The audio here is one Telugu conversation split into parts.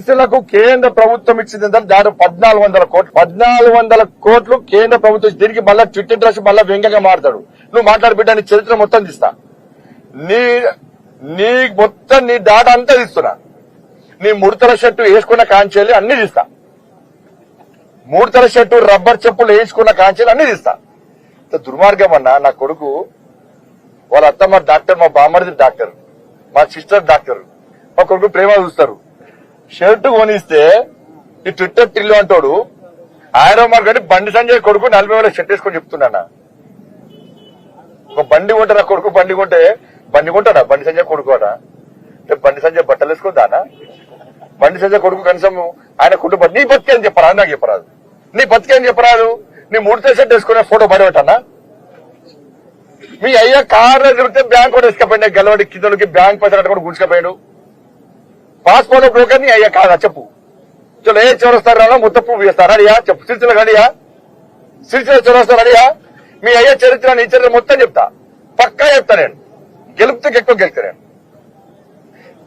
సిరిసిల్లకు కేంద్ర ప్రభుత్వం ఇచ్చింది దాదాపు 1400 కోట్లు. 1400 కోట్లు కేంద్ర ప్రభుత్వం. దీనికి మళ్ళా ట్విట్టర్ రాసి మళ్ళా వ్యంగ్యంగా మారుతాడు. నువ్వు మాట్లాడి బిడ్డ నీ చరిత్ర మొత్తం తీస్తా, నీ మొత్తం నీ డాటా అంతా తీస్తున్నా. నీ ముడతల షర్టు వేసుకున్న కాంచెల్లి అన్ని తీస్తా. ముడతల షర్టు రబ్బర్ చెప్పులు వేసుకున్న కాంచెల్లి అన్ని తీస్తా. దుర్మార్గం అన్నా. నా కొడుకు వాళ్ళ అత్తమ్మ డాక్టర్, మా బామ్మడిది డాక్టర్, మా సిస్టర్ డాక్టర్, మా కొడుకు ప్రేమ చూస్తారు. షర్టు కొనిస్తే ఈ ట్విట్టర్ టిల్లు అంటాడు. ఆయన కానీ బండి సంజయ్ కొడుకు 40,000 షర్ట్ వేసుకొని చెప్తున్నా. ఒక బండి కొంటే నా కొడుకు బండి కొంటాడా? బండి సంజయ్ కొడుకు అట. బండి సంజయ్ బట్టలు వేసుకుందానా? బండి సంజయ్ కొడుకు కనీసం ఆయన కుటుంబ నీ బతికే అని చెప్పరాదు, నాకు చెప్పరాదు. నీ బతికే అని చెప్పరాదు. నీ 3 షర్ట్ వేసుకునే ఫోటో బయటనా? మీ అయ్యా కార్లో తిరిగితే బ్యాంక్ కూడా వేసుకపోయినా గెలవడి కిందకి బ్యాంక్ పైసలు కూడా గుంజుకపోయాడు. పాస్పోర్ట్ బ్రోకర్ నీ అయ్యా కాదా చెప్పు. చలో ఏ చోరస్తారు రా ముత్తప్పు వేస్తారా అడియా చెప్పు. సిరిసిల్ల అడియా, సిరిసిల్ల చోరస్తారు అడియా. మీ అయ్యా చరిత్ర నీ చరిత్ర మొత్తం చెప్తా, పక్కా చెప్తా. నేను గెలుపుతూ ఎక్కువ గెలుతా. నేను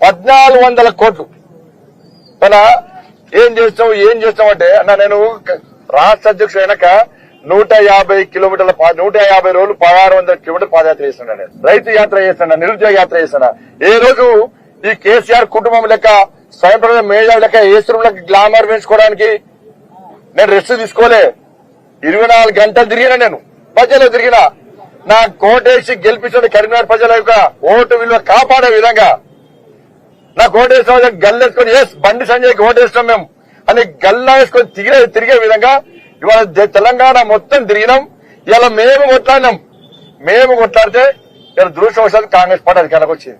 1400 కోట్లు తన ఏం చేస్తావు అంటే అన్న, నేను రాష్ట్ర అధ్యక్షుడు అయినాక 150 కిలోమీటర్ల 150 రోజులు 1600 కిలోమీటర్లు పాదయాత్ర చేస్తున్నా. నేను రైతు యాత్ర చేస్తున్నా, నిరుద్యోగ యాత్ర చేస్తున్నా. ఏ రోజు ఈ కేసీఆర్ కుటుంబం లెక్క స్వయం మేధావి లెక్క ఏసురులకు గ్లామర్ వేసుకోవడానికి నేను రెస్ట్ తీసుకోలే. 24 గంటలు తిరిగినా, నేను ప్రజలు తిరిగినా. నా కోటేసి గెలిపించిన కరీంనగర్ ప్రజల యొక్క ఓటు విలువ కాపాడే విధంగా నా కోటేశ్వర గల్లేసుకొని బండి సంజయ్కి ఓటేస్తాం మేము అని గల్లా వేసుకొని తిరిగే విధంగా ఇవాళ తెలంగాణ మొత్తం తిరిగినాం. ఇలా మేము కొట్లాడినాం. మేము కొట్లాడితే ఇలా దృష్టవశాత్తు కాంగ్రెస్ పార్టీ అధికారంలోకి వచ్చింది.